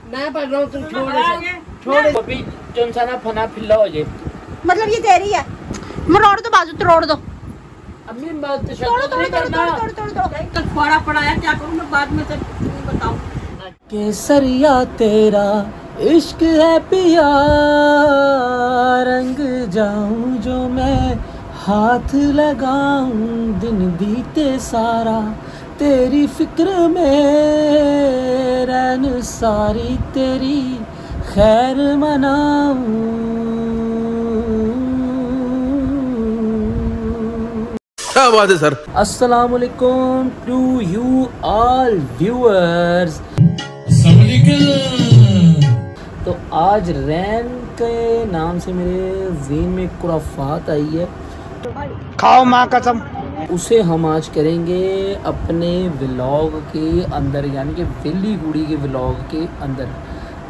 मैं पढ़ रहा हूँ, तुम छोड़ अभी चुनसाना फना फिल्ला हो जाए। मतलब ये तेरी है, मरोड़ दो बाजू, तोड़ दो। अम्मी बात तोड़ पड़ा है, क्या करूँ मैं बाद में सब बताऊँ। केसरिया तेरा इश्क है पिया, रंग जाऊं जो मैं हाथ लगाऊं, दिन बीते सारा तेरी फिक्र में, रैन सारी तेरी खैर मनाऊं। क्या बात है सर। अस्सलाम वालेकुम टू यू ऑल व्यूअर्स। तो आज रैन के नाम से मेरे ज़हन में खुराफात आई है, खाओ माँ कसम। उसे हम आज करेंगे अपने व्लॉग के अंदर, यानी कि वेली गुड़ी के व्लॉग के अंदर।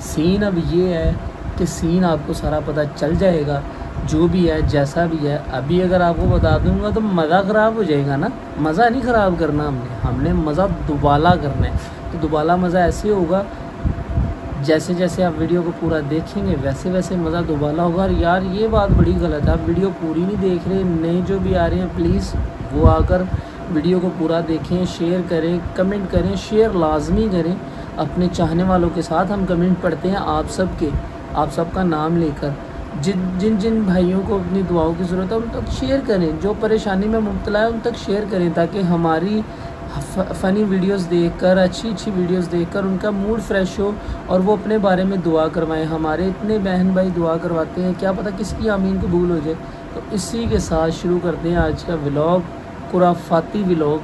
सीन अब ये है कि सीन आपको सारा पता चल जाएगा, जो भी है जैसा भी है। अभी अगर आपको बता दूंगा तो मज़ा ख़राब हो जाएगा ना। मज़ा नहीं ख़राब करना हमने मज़ा दुबाला करना है। तो दुबाला मज़ा ऐसे होगा, जैसे जैसे आप वीडियो को पूरा देखेंगे वैसे वैसे मज़ा दुबाला होगा। और यार ये बात बड़ी गलत है, आप वीडियो पूरी नहीं देख रहे, नए जो भी आ रहे हैं प्लीज़ वो आकर वीडियो को पूरा देखें, शेयर करें, कमेंट करें, शेयर लाजमी करें अपने चाहने वालों के साथ। हम कमेंट पढ़ते हैं आप सबका नाम लेकर। जिन जिन भाइयों को अपनी दुआओं की ज़रूरत है उन तक शेयर करें, जो परेशानी में मुब्तला है उन तक शेयर करें, ताकि हमारी फ़नी वीडियोस देखकर, अच्छी वीडियोस देखकर उनका मूड फ्रेश हो और वो अपने बारे में दुआ करवाएं। हमारे इतने बहन भाई दुआ करवाते हैं, क्या पता किसकी आमीन कबूल हो जाए। तो इसी के साथ शुरू करते हैं आज का व्लॉग, खुराफाती व्लॉग।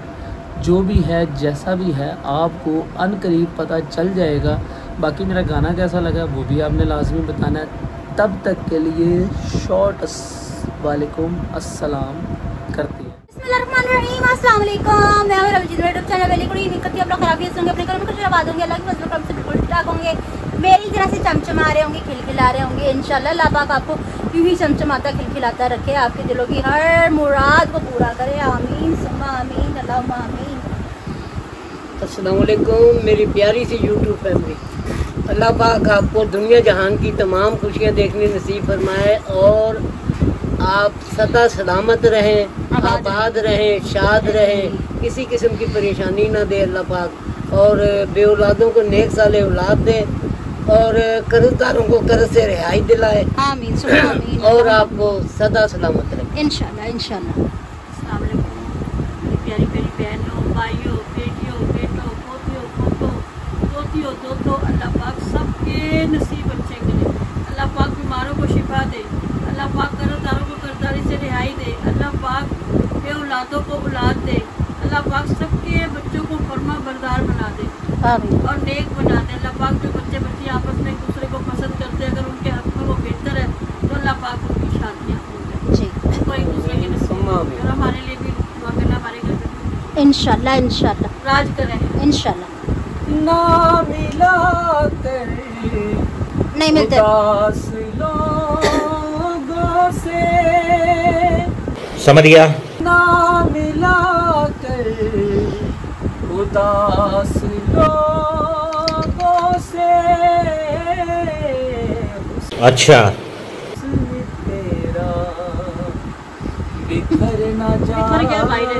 जो भी है जैसा भी है आपको अनकरीब पता चल जाएगा। बाकी मेरा गाना कैसा लगा वो भी आपने लाजमी बताना है। तब तक के लिए शॉर्ट वालेकुम अस्सलाम करते हैं। अस्सलाम वालेकुम, मैं हूं रवजीत, यूट्यूब चैनल वेली गुड़ी। निकलती आप लोग खराबी होंगे, अपने घर में कुछ आबाद होंगे, अल्लाह की फजल करम से बिल्कुल ठीक होंगे, मेरी तरह से चमचमा रहे होंगे, खिलखिला रहे होंगे। इंशाल्लाह अल्लाह पाक आपको यूं ही चमचमाता खिलखिलाता रखे, आपके दिलों की हर मुराद को पूरा करे। आमीन सुम्मा आमीन, अल्लाहुम्मा आमीन। अस्सलाम वालेकुम मेरी प्यारी सी यूट्यूब फैमिली, अल्लाह पाक आपको दुनिया जहान की तमाम खुशियाँ देखने नसीब फरमाए और आप सदा सलामत रहें, आबाद रहें, शाद रहें, किसी किस्म की परेशानी ना दे अल्लाह पाक। और बे औलादों को नेक साले औलाद दे और कर्जदारों को कर्ज से रिहाई दिलाए। आमीन आमीन। और आपको सदा सलामत रहे इंशाल्लाह इंशाल्लाह। अस्सलाम वालेकुम प्यारी प्यारी बहनों, भाइयों, बेटियों, बेटों, पोतियों, पोतियों, दोतों, अल्लाह पाक सबके नसीब अच्छे करे। अल्लाह पाक बीमारों को शिफा दे, अल्लाह पाक कर्जदारों को कर्जदारी से रिहाई दे, अल्लाह पाक बे औलादों को औलाद दे, अल्लाह पाक सबके बच्चों को फरमा बरदार बना दे और नेक बना दे। अल्लाह पाक जो बच्चे बच्ची आपस में एक दूसरे को पसंद करते हैं, अगर उनके हक में वो बेहतर है तो अल्लाह पाक उनकी शादियाँ हो जाए, उनको एक दूसरे के नसीब और हमारे लिए भी दुआ करना, हमारे घर में इंशाल्लाह इंशाल्लाह राज करें इंशाल्लाह। ना मिला कर नहीं मिलते से, समझ गया। ना मिला कर उदास लोगों से, अच्छा तेरा बिखर ना बिखर गया भाई रे।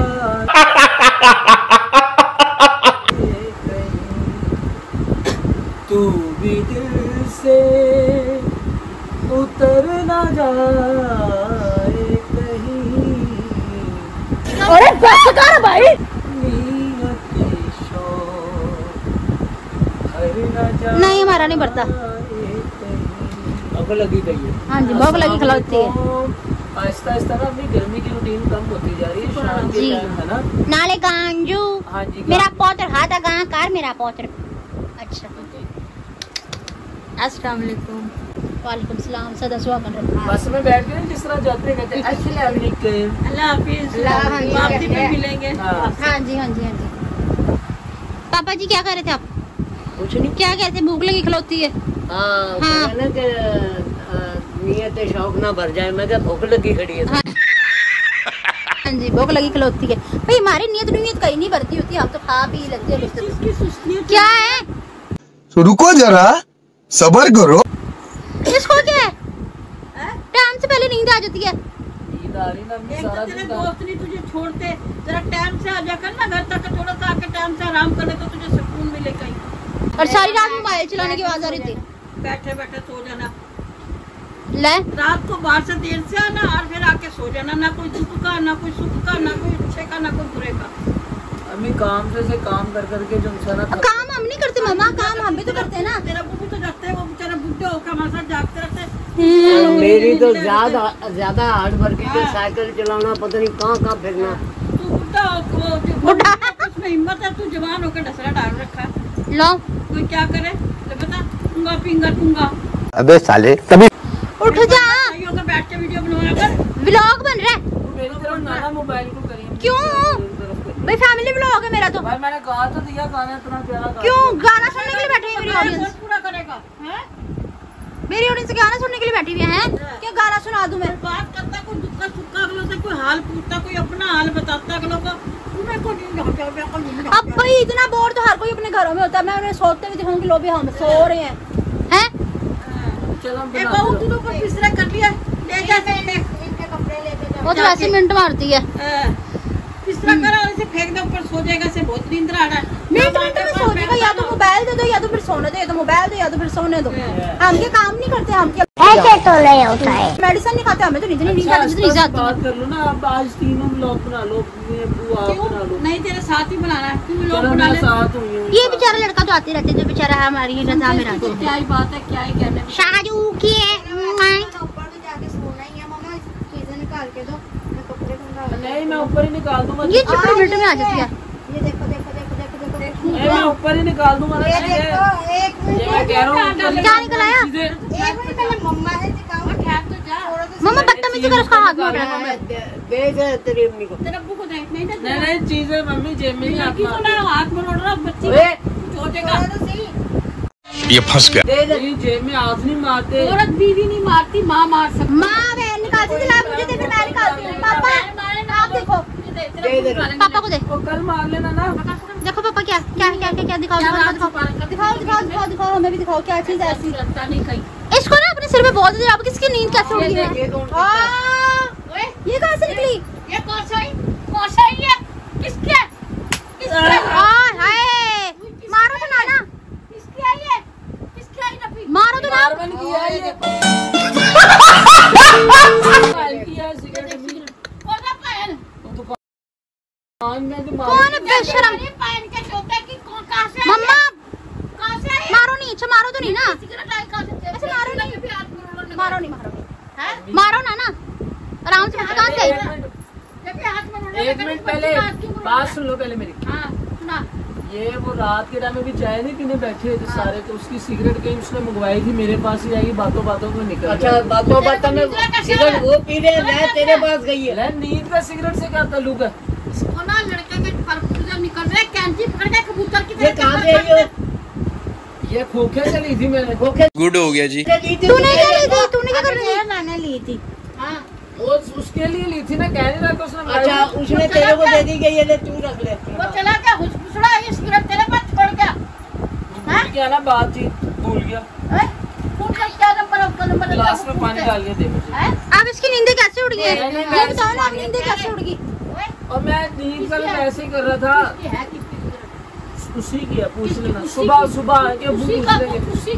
तू भी दिल से उतर ना जाए कहीं। अरे बस कर भाई। नहीं हमारा नहीं बढ़ता। अब लगी गई है। हाँ जी भूख लगी खिलाती है। आहिस्ता आहिस्ता ना अपनी गर्मी की रूटीन कम होती जा रही है, शाम के टाइम है ना। नाले गांजू हाँ जी मेरा पौत्र खाता कहाँ कार मेरा पौत्र। अच्छा अस्सलाम वालेकुम। वालेकुम सलाम। सदा सुहा कर रहा बस में बैठ के जिस तरह जाते कहते हैं अस्सलाम वालेकुम, अल्लाह हाफिज, वापसी पे मिलेंगे। हाँ जी हाँ जी हाँ जी। पापा जी क्या कर रहे थे आप? कुछ नहीं, क्या कह रहे थे? भूख लगी खिलौती है। हाँ ना कि नियत शौक ना भर जाए, मैं क्या भूख लगी खड़ी है। हाँ जी जी भूख लगी खिलौती है भाई। हमारी नीयत कहीं नहीं भरती होती, हम तो खा पी लेते हैं। क्या है? तो रुको जरा, सब्र करो। इसको क्या है? टाइम से पहले नींद आ जाती है। तेरे दोस्त नहीं तुझे छोड़ते, जरा टाइम से आ जा कर ना घर तक, थोड़ा सा आके टाइम से आराम कर ले तो तुझे सुकून मिले कहीं। और सारी रात मोबाइल चलाने की आवाज आ रही थी। बैठे बैठे सो जाना, ले रात को बाहर से देर से आना और फिर आके सो जाना। ना कोई दुख का, ना कोई सुख का, ना कोई अच्छे का, ना कोई बुरे का। अम्मी काम से काम कर करके जो इंसान काम हम नहीं करते मामा, काम हम भी तो करते हैं ना। तेरा बुबू तो जाते हैं, वो बेचारा बुढ़े होकर हमारे साथ जागते रहते हैं। मेरी तो ज्यादा हार्ड वर्किंग है, साइकिल चलाना, पता नहीं कहाँ फिरना। तू बुढ़ा हो, उसमें हिम्मत है, तू जवान होकर ढसरा डाल रखा। लो कोई क्या करे तो बता, टूंगा पिंगा टूंगा। अबे साले तभी उठ जा, सही होकर बैठ के वीडियो बनवाया कर। व्लॉग बन रहा है। मेरी तरफ ना मोबाइल को करिए। क्यों भाई? फैमिली व्लॉग है मेरा तो। भाई मैंने कहा तो दिया गाना इतना प्यारा गा। क्यों गाना सुनने के लिए बैठे हैं मेरी ऑडियंस? पूरा करेगा हैं? मेरी ऑडियंस गाना सुनने के लिए बैठी हुई है। क्या गाना सुना दूं मैं? बात करता कोई दुख का सुख का, अगलों से कोई हाल पूछता, कोई अपना हाल बताता अगलों को। तुम्हें को नहीं अब भाई इतना बोर तो हर कोई अपने घरों में होता है। मैं उन्हें सोते हुए दिखाऊंगी, लो भी हम सो रहे हैं हैं। चलो एक बहुत दिनों पर पिछड़ा कर लिया, ले जा इनके कपड़े लेके जा। वो तो वैसे मिनट मारती है। पिछड़ा करा और इसे फेंक दो ऊपर, सो जाएगा। से बहुत नींद आ रहा है। मिनट में सो जाएगा। या तो मोबाइल दे दो, या तो फिर सोने दो, या तो मोबाइल दो, या तो फिर सोने दो। हम ये काम नहीं करते, हम क्या ऐसे तो नहीं होता है। मेडिसिन नहीं खाते, हमें तो नींद नहीं आती। बात कर लो ना, अब आज तीनों ब्लॉग बना लो, बना लो। नहीं तेरे साथ ही बनाना है, तू लोग चलो बना मैं ले। साथ हूँ। ये बेचारा लड़का तो आते रहते, जो बेचारा है हमारी रजा में रहता है। क्या ही बात है, क्या ही कहने। शाहजू की है। नहीं मैं ऊपर ही निकाल दूंगा। ये चुप मिनट में आ जाती है। ये देखो देखो देखो देखो देखो नहीं मैं ऊपर ही निकाल दूंगा ना। ये देखो, एक मिनट ये मैं कह रहा हूँ क्या निकल आया? एक मिनट पहले मम्मा से सिखाओ। खैर तो जा, मम्मा बदतमीजी कर, उसका हाथ में उठ रहा है। देख तेरी अम्मी को। तेरे अब्बू को देख नहीं देते। नहीं चीजें मम्मी जेब में नहीं लड़की को आती। ना हाथ में रोड रहा, बच्ची कुछ हो जाएगा। तो सही ये फंस गया। नहीं जेब में हाथ नहीं मारते। औरत बीवी नहीं मारती, माँ मार सकती। माँ बहन निकालती थी, ला मुझे दे, फिर मैं निकालती हूँ। पापा आप देखो, पापा को देखो, कल मार लेना ना। देखो पापा क्या क्या क्या क्या क्या दिखाओ दिखाओ दिखाओ दिखाओ दिखाओ दिखाओ, हमें भी दिखाओ क्या चीज है ऐसी। नहीं कहीं इसको ना अपने सिर पे बहुत दे। अब किसकी नींद कैसे उड़ गई है? ये कहाँ से निकली? ये कौन सा है? किसके है? हाय मारो तो ना, किसकी है ये? किसकी है नफी? मारो तो ना। मारवन किया है ये। किया है सिगरेट भी। कौन सा पायल? कौन है बेशरम? पायल के छोटे की कहाँ से? मम्मा कहाँ से है? मारो नहीं, अच्छा मारो तो नहीं ना। सिगरेट आई कहाँ से? ऐसे मारो नहीं, भी हाथ में रोने मारो नहीं, मारो नहीं, हैं? मारो ना आराम से। कहाँ से? जब भी हाथ में रोने एक मिनट पहले बात सुन लो पहले मेरी। हाँ सुना। ये वो रात के टाइम में भी चाय नहीं पीने बैठे थे सारे, तो उसकी सिगरेट कहीं उसने मंगवाई थी, मेरे पास ही आई, बातों बातों में निकल अच्छा गया। बातों में सिगरेट वो पी रहे, मैं तेरे पास गई है। नींद का सिगरेट से क्या ताल्लुक है? इसको ना लड़के के फर्क जब निकल रहे, कैंची पकड़ के कबूतर की ये कहाँ से आई हो? ये खोखे से ली थी मैंने। खोखे गुड हो गया जी। ली थी तूने क्या ली थी? तूने क्या कर रही है? मैंने ली थी। हाँ वो उसके लिए ली थी ना, कहने लगा उसने। अच्छा उसने तेरे को दे दी गई है, ले तू रख ले। वो चला क्या हुसड़ा? ये सिगरेट तेरे पास छोड़ गया? भूल गया ना, बातचीत भूल गया। फोन का क्या नंबर है? उसका नंबर गिलास में पानी डाल के दे मुझे। अब इसकी नींदें कैसे उड़ गई है? नहीं, नहीं, ये बताओ ना, अब नींदें कैसे उड़ गई? और मैं नींद का भी ऐसे ही कर रहा था। है किसकी सिगरेट? उसी की है, पूछ लेना। उसी सुबह की? सुबह आके उसी पूछ का लेंगे। उसी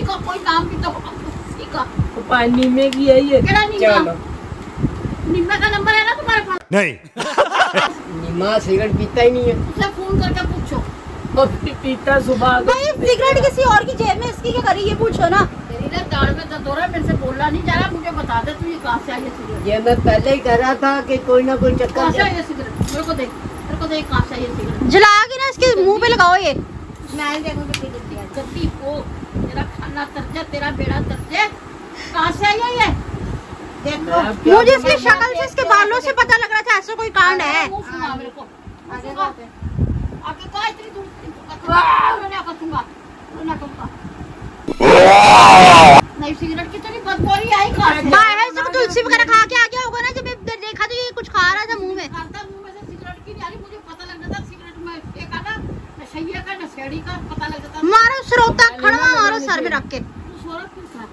का कोई नाम भी तो होगा। उसी का तो पानी में की है ये। केड़ा निम्मा? निम्मा का नंबर है ना तुम्हारे पास? नहीं निम्मा सिगरेट पीता ही नहीं है। उसे फोन करके पूछो। और पीता सुबह। भाई सिगरेट किसी और की जेब में, इसकी क्या करी? ये पूछो ना। तेरी ना दाढ़ में दर्द हो रहा है, मेरे से बोलना नहीं जा रहा। मुझे बता दे तू ये कहाँ से आई है सिगरेट? ये मैं पहले ही कह रहा था कि कोई ना कोई कहाँ चक्कर से आई है सिगरेट? मेरे को देख कहाँ से आई है सिगरेट? जला के ना इसके मुंह पे लगाओ ये। मैं देखो कितनी गंदी है। गद्दी को तेरा खाना तरजे, तेरा बेड़ा तरजे। कहाँ से आई है ये? देखो मुझे इसकी शक्ल से, इसके बालों से पता लग रहा था ऐसा कोई कांड है। मुंह सुना मेरे को। आगे बात है। आगे कहाँ इतनी दूर? रोना करूँगा, रोना करूँगा। नहीं सिगरेट की तेरी बदबू आई कहाँ से? बाहर से तुलसी वगैरह खा के आ गया होगा ना, जब देखा तो ये कुछ खा रहा था मुंह में। लेडी का पता लग जाता। मारो श्रोता खड़वा मारो सर में रख के।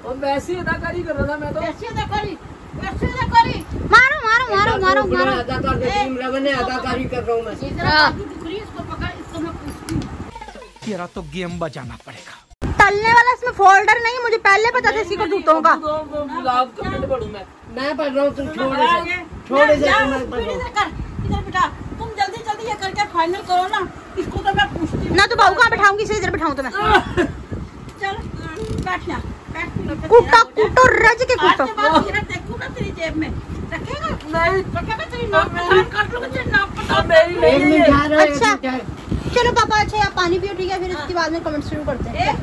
और वैसी अदाकारी कर रहा था मैं तो। कैसी अदाकारी, कैसी अदाकारी। मारो मारो मारो मारो मारो। अदाकार ने अदाकारी कर रहा हूँ मैं। इसको पकड़, इसको मैं पूछती हूँ। तेरा तो गेम बजाना पड़ेगा। तलने वाला इसमें फोल्डर नहीं, मुझे पहले पता था इसी को जूतों का। गुलाब का पेड़ पढ़ूं मैं पढ़ रहा हूँ, तुम छोड़े से मैं पढ़ रहा हूँ। इधर बेटा, तुम जल्दी जल्दी ये करके फाइनल करो ना, इसको तो मैं पूछती हूँ ना। तो बहू कहाँ बैठाऊंगी, इसे इधर बैठाऊं तो मैं। चल बैठ जा, बैठ। कुटो कुटो रज के कुटो। देखू ना तेरी जेब में रखेगा नहीं, रखेगा तेरी नाक काट लूंगा, तेरी नाक काट। अच्छा चलो पापा, अच्छा आप पानी पियो, ठीक है, फिर इसके बाद में कमेंट शुरू करते हैं।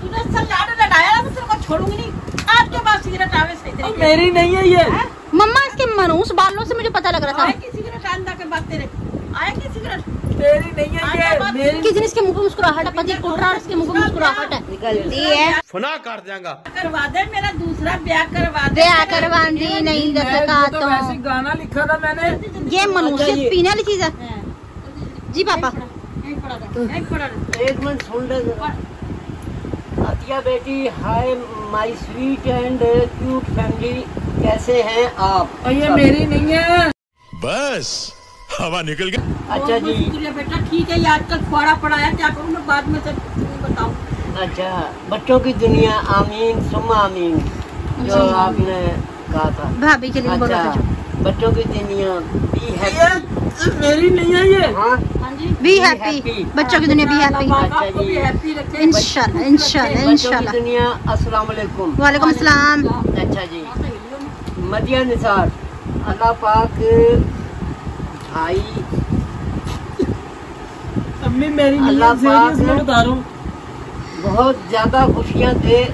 तूने सलाड लड़ाया ना, मैं तेरे को छोड़ूंगी नहीं। आज के बाद सिगरेट आवे सही तरीके। मेरी नहीं है ये। मम्मा इसके मनूस बालों से मुझे पता लग रहा था। की सिगरेट आंदा के बाद तेरे आया की सिगरेट मेरी नहीं है ये। मेरी किसी ने इसके मुंह पे मुस्कुराहट है, पति कुट रहा है, इसके मुंह पे मुस्कुराहट है। निकलती है। फना काट देगा। करवा दे, मेरा दूसरा ब्याह करवा दे। ब्याह करवा दी नहीं दे सका तो वैसे गाना लिखा था मैंने। ये मनुष्य पीने वाली चीज है जी पापा। एक मिनट सुन ले जरा। अतिया बेटी, hi my sweet and cute family, कैसे हैं आप? ये मेरी नहीं है। बस हवा निकल गई। अच्छा जी, शुक्रिया बेटा, ठीक है। ये आजकल खुआड़ा पड़ा है, क्या करूँ मैं बाद में सब बताऊँ। अच्छा, बच्चों की दुनिया आमीन सुम्मा आमीन, जो आपने कहा था। भाभी के लिए बोला था। बच्चों की दुनिया बी हैप्पी। मेरी नहीं है ये। हाँ बी हैप्पी, बच्चों की दुनिया बी हैप्पी। अच्छा जी, इंशाल्लाह इंशाल्लाह बच्चों की इंशाल्लाह। दुनिया अस्सलाम वालेकुम। वालेकुम अस्सलाम। अच्छा जी, मदिया निसार, अल्लाह पाक भाई अम्मी मेरी नहीं अल्लाह है, सीरियस पाक मैं बता रहा हूँ। बहुत ज्यादा खुशियाँ दे,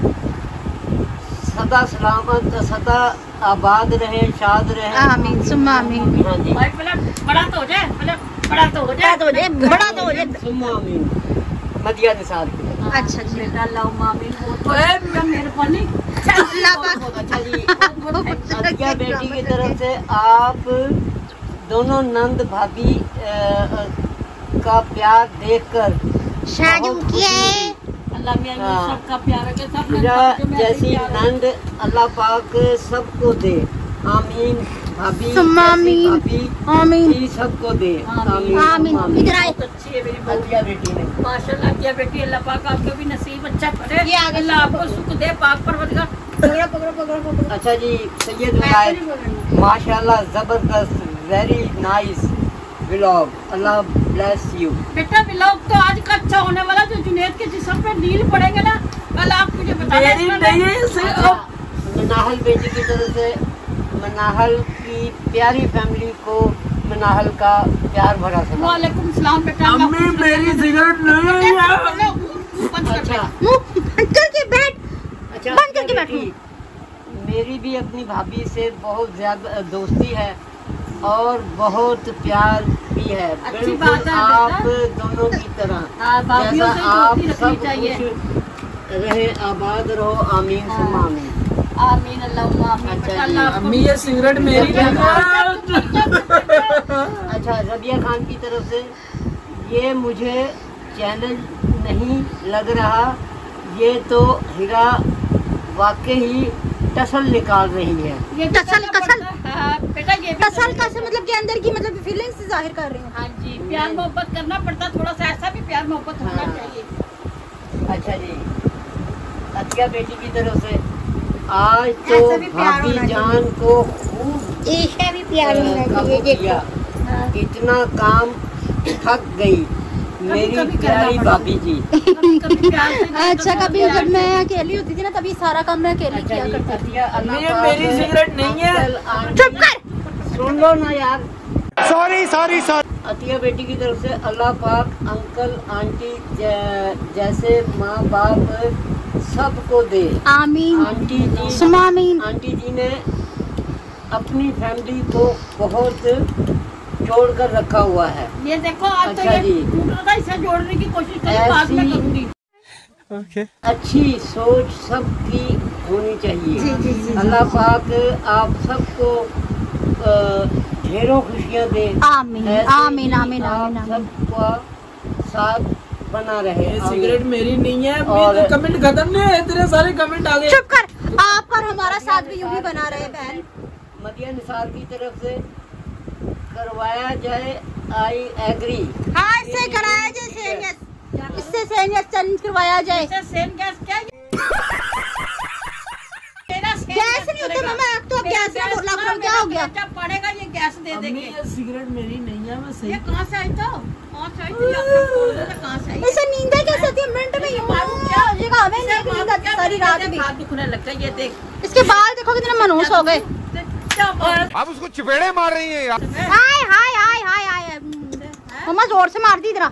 सदा सलामत, सदा आबाद रहे, शाद रहे। आमीन सुम्मा आमीन। हाँ जी, भाई बड़ा तो हो जाए, बड़ा तो हो जाए, बड़ा तो हो जाए। सुम्मा आमीन। मदिया निसार की। अच्छा जी, बेटा लाओ मामी बहुत मेहरबानी। अल्लाह पाक। अच्छा जी, अतिया बेटी की तरफ से आप दोनों नंद भाभी का प्यार देखकर शादी किए। अल्लाह मियां हाँ। सबका प्यार है, सब हीरा जैसी नंद अल्लाह पाक सबको दे, आमीन। भाभी सुम्मा आमीन। भाभी आमीन जी सबको दे, आमीन आमीन। सुम्मा इधर आए। अच्छी है मेरी बहू, अतिया बेटी ने। माशाल्लाह किया बेटी। अल्लाह पाक आपको भी नसीब अच्छा करे, ये आगे अल्लाह आपको सुख दे, पाक परवरदिगार। पकड़ो पकड़ो पकड़ो पकड़ो। अच्छा जी, सैयद विलायत, माशाल्लाह जबरदस्त, very nice vlog, Allah bless you. बेटा व्लॉग तो आज का अच्छा होने वाला, जो जुनैद के जिस्म पे नील पड़ेंगे ना, कल आप मुझे मेरी नहीं है इसे। मनाहल बेटी की तरफ से मनाहल की प्यारी फैमिली को मनाहल का प्यार भरा सलाम। वालेकुम सलाम बेटा। अम्मी मेरी सिगरेट नहीं है। अच्छा मुंह बंद करके बैठ। अच्छा, बंद करके बैठो। बेटी, मेरी भी अपनी भाभी से बहुत ज्यादा दोस्ती है और बहुत प्यार भी है, अच्छी बिल्कुल बात है आप बेटा। दोनों की तरह। हाँ, भाभीयों जैसा से आप दोस्ती रखनी सब चाहिए। खुश रहे, आबाद रहो, आमीन सुम्मा आमीन। आमीन अल्लाह आमीन। अच्छा बेटा जी। अल्लाह आपको अम्मी ये सिगरेट मेरी नहीं है। अच्छा, रबिया खान की तरफ से, ये मुझे चैनल नहीं लग रहा, ये तो हीरा वाकई टसल निकाल रही है। ये टसल कसल। हाँ, बेटा ये भी टसल का से मतलब के अंदर की मतलब फीलिंग्स जाहिर कर रही हूँ। हाँ जी, प्यार मोहब्बत करना पड़ता, थोड़ा सा ऐसा भी प्यार मोहब्बत होना हाँ। चाहिए। अच्छा जी, अतिया बेटी की तरफ से, आज तो ऐसा भी प्यार भाभी होना जान को खूब ईशा भी प्यार होना चाहिए। किया, इतना काम थक गई मेरी कभी प्यारी करना भाभी जी। कभी प्यार से नहीं, अच्छा, कभी कभी प्यार जब से। मैं अकेली होती थी ना, तभी सारा काम मैं अकेली अच्छा किया जी, करती थी। अतिया, अल्लाह अम्मी ये पाक मेरी सिगरेट नहीं है। अंकल, आंटी- चुप कर। सुन लो ना यार। Sorry sorry sorry. अतिया बेटी की तरफ से अल्लाह पाक अंकल आंटी जैसे माँ बाप सबको दे, आमीन आंटी जी। सुम्मा आमीन। आंटी जी ने अपनी फैमिली को बहुत जोड़ कर रखा हुआ है। ये देखो आज अच्छा तो ये जी। टूट रहा था, इसे जोड़ने की कोशिश करी, बाद में ऐसी- करूंगी। अच्छी सोच सबकी होनी चाहिए। जी, जी, जी। अल्लाह पाक आप सबको ढेरों खुशियाँ दे। आमीन ऐसे आमीन ही आमीन आप आमीन आमीन। सबका साथ बना रहे। ये सिगरेट मेरी नहीं है। और तो कमेंट खत्म नहीं है, इतने सारे कमेंट आ गए। चुप कर, आप और हमारा साथ भी यूं ही बना रहे बहन। मदिया निसार की तरफ से करवाया जाए, आई एग्री। हाँ, इससे कराया जाए सेन, इससे सेन चैलेंज करवाया जाए। सेन गैस क्या गैस नहीं होता मामा, तो अब गैस में बोला करो, क्या हो गया? जब पड़ेगा ये गैस दे देंगे। ये सिगरेट मेरी नहीं है, मैं सही। ये कहाँ से आई तो? कहाँ से आई थी? आपने बोल दिया कहाँ से आई? इसे नींद कैसे आती है? मिनट में यूं क्या हो जाएगा? हमें नींद आती है सारी रात भी। हाथ दुखने लगता है, ये देख। इसके बाल देखो कितने मनहूस हो गए। आप उसको चपेड़े मार रही हैं यार। हाय हाय हाय हाय हाय, मम्मा जोर से मार दी। इधर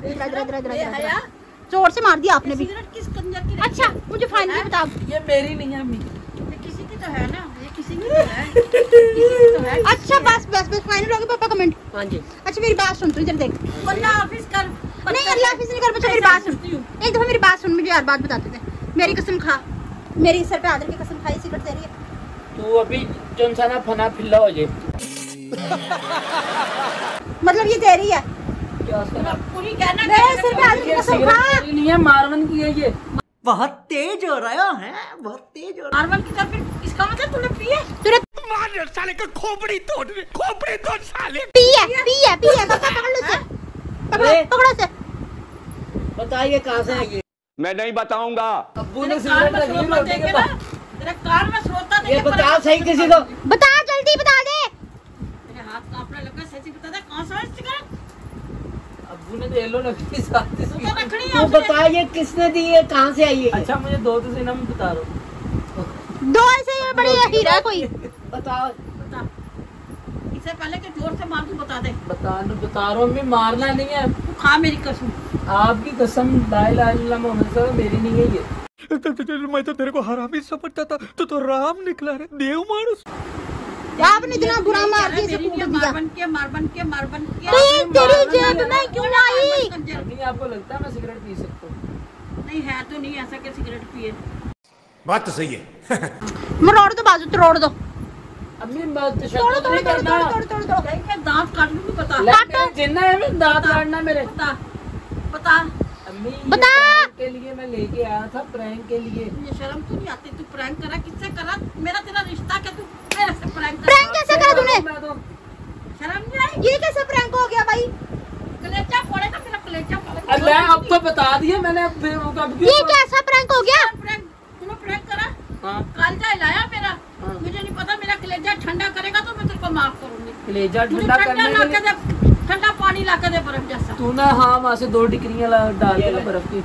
जोर से मार दिया आपने भी। सिगरेट किस कंजर की? अच्छा मुझे फाइनली बताओ। ये मेरी नहीं है अम्मी। ये किसी की तो है ना, ये किसी की तो है, किसी की तो है। अच्छा बस बस बस फाइनल हो गया पापा कमेंट। हाँ जी। अच्छा मेरी बात सुन, तू इधर देख। अल्लाह हाफिज कर। नहीं अल्लाह हाफिज नहीं कर, बच्चा मेरी बात सुन। एक दफा मेरी बात सुन, मुझे यार बात बताते थे। मेरी कसम खा, मेरी सर पे आदर की कसम खाई, सिगरेट दे रही है तू अभी जोन सा ना फना फिल्ला हो जाए। मतलब ये दे रही है। क्या उसका पूरी कहना मेरे सर पे आदर की कसम खा। मेरी नहीं है, मारवन की है ये। बहुत तेज हो रहा है, बहुत तेज हो रहा नॉर्मल की तरफ, फिर इसका मतलब तूने पिए? मार साले का खोपड़ी तोड़ साले। पी है पकड़ लो से, पकड़ो से। है। बताइए कहाँ से है ये? मैं नहीं बताऊंगा। अब्बू ने सिगरेट रखी है रोटी के पास। तेरे कान में श्रोता ये बता सही किसी को। बता जल्दी बता दे। मेरे हाथ कांपने लगा, सच्ची बता दे कहाँ से है सिगरेट? अब्बू ने तो येलो रखी साथ तू इसकी। तो रखनी तू है। बता ये किसने दी है, कहाँ से आई है? अच्छा मुझे दो तो से ना मैं बता रहा हूँ। दो ऐसे ये बड़ी हीरा है कोई। बताओ। बता, इससे पहले कि जोर से मार, तू बता दे। बता रहा हूँ अम्मी, मारना नहीं है। तू खा मेरी कसम। आपकी कसम ला इलाहा इल्लल्लाह मोहम्मद सल्लल्लाहु अलैहि वसल्लम, मेरी नहीं है ये। मैं तो तेरे को हरामी समझता था, तो राम निकला रे, देव मानुस। आपने इतना बुरा मार दिया, इसे कूट दिया। मार बन के। तो ये तेरी जेब में क्यों आई? नहीं आपको लगता है मैं सिगरेट पी सकता हूँ? नहीं है तो नहीं ऐसा कि सिगरेट पिए। बात तो सही है। मरोड़ दो बाजू, तोड़ दो। अम्मी बात तोड़ दांत काट लूंगी, बता। काटो जिन्ना है मैं दांत काटना मेरे। बता। अम्मी बता। प्रैंक के लिए मैं लेके आया था, प्रैंक के लिए। मुझे शर्म तो नहीं आती? तू प्रैंक करा, किससे करा? मेरा तेरा रिश्ता क्या? तू मेरे से प्रैंक प्रैंक कैसे करा तूने? मैं तो शर्म नहीं आई? ये कैसे प्रैंक हो गया भाई? कलेजा फोड़ेगा, मेरा कलेजा फोड़ेगा। अब मैं अब तो बता दिया मैंने, अब फिर वो कब ये कैसा प्रैंक हो गया? प्रैंक तूने प्रैंक करा? हाँ। कालजा हिलाया मेरा। हाँ। मुझे नहीं पता, मेरा कलेजा ठंडा करेगा तो मैं तेरे को माफ करूंगी। कलेजा मुझे ठंडा ठंडा करने ला के के लिए दे, ठंडा पानी ला के दे बर्फ जैसा। तू ना, हाँ वहाँ से 2 डिक्रियाँ डाल के ना बर्फ की,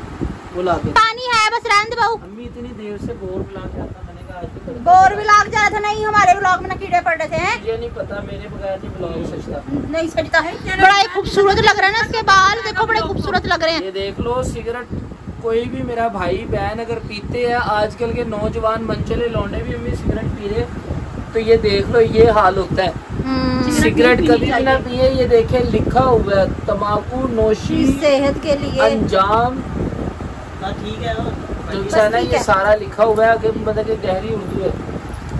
वो ला के। पानी है बस, रहने दे बहू। अम्मी इतनी देर से बोर मिला के आता, मैंने कहा आज तो कर दो। बोर भी लाग जा रहा था। नहीं हमारे व्लॉग में ना कीड़े पड़ रहे थे हैं? ये नहीं पता, मेरे बगैर नहीं ब्लॉग सचता। नहीं सजता है। बड़ा ही खूबसूरत लग रहा है ना इसके बाल, देखो बड़े खूबसूरत लग रहे हैं। ये देख लो, सिगरेट कोई भी मेरा भाई बहन अगर पीते हैं, आजकल के नौजवान मनचले लौंडे भी अम्मी सिगरेट पी रहे, तो ये देख लो ये हाल होता है। सिगरेट कभी भी ना पिए। ये देखे लिखा हुआ है तंबाकू नोशी सेहत के लिए अंजाम। ठीक है जो है ना ये सारा लिखा हुआ है, मतलब कि गहरी उर्दू है।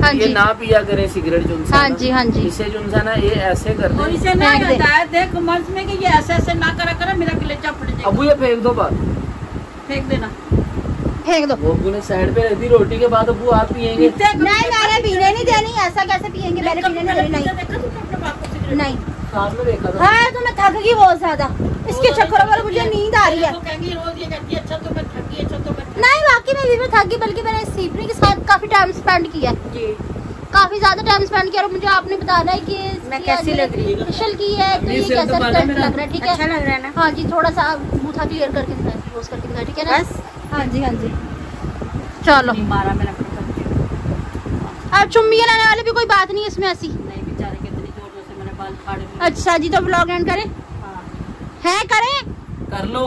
हाँ ये जी ना पिया करे सिगरेट जो हाँ जी हाँ जी। इसे जो है ना ये ऐसे करते और हैं। इसे ना फेंक दे। हिदायत दे कमेंट्स में कि ये ऐसे ऐसे ना करा करा, मेरा कलेजा फट जाएगा। अबू ये फेंक दो बात। फेंक देना। फेंक दो। वो अबू ने साइड पे रख दी रोटी के बाद। अबू आप पियेंगे? नहीं मैंने पीने नहीं देनी। ऐसा कैसे पियेंगे? मैंने पीने नहीं देनी। नहीं देखा तुमने अपने बाप को सिगरेट? नहीं साथ में देखा था। हाँ तो मैं थक गई बहुत ज्यादा, इसके चक्करों में मुझे नींद आ रही है। वो कहेंगी रोज ये कहती है अच्छा तो मैं थकी, अच्छा तो मैं नहीं वाकई में भी मैं थक गई, बल्कि मैंने सीपनी के साथ काफी टाइम स्पेंड किया, जी। काफी ज्यादा टाइम स्पेंड किया। और मुझे आपने बताना है कि मैं कैसी लग रही हूँ? फेशियल की है तो अपनी ये सिर कैसा दबाना रिजल्ट मेरा। लग रहा है? ठीक है, अच्छा लग रहा है ना? हाँ जी, थोड़ा सा बूथा क्लियर करके दिखाएं, क्लोज करके दिखाएं, ठीक है ना? बस। हाँ जी हाँ जी चलो। नहीं मारा मेरा कलेजा। अब चुम्बियां लाने वाली भी कोई बात नहीं है इसमें ऐसी। नहीं बेचारे कितनी जोर जोर से मैंने बाल फाड़े। अच्छा जी, तो ब्लॉग एंड करें? हाँ। है करें? कर लो।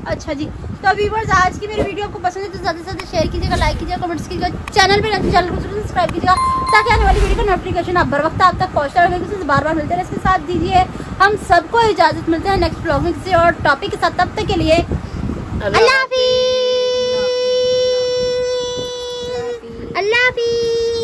अच्छा जी, तो व्यूअर्स आज की मेरी वीडियो आपको पसंद है तो ज़्यादा से ज़्यादा शेयर कीजिएगा, लाइक कीजिएगा, कमेंट्स कीजिएगा, चैनल पे चैनल को सब्सक्राइब कीजिएगा ताकि आने वाली वीडियो का नोटिफिकेशन आप बर वक्त आप तक पहुँचता रहे। किसी से बार बार मिलते रहे, इसके साथ दीजिए हम सबको इजाज़त। मिलते हैं नेक्स्ट ब्लॉग में किसी और टॉपिक के साथ। तब तक के लिए अल्लाह हाफिज़। अल्लाह हाफिज़।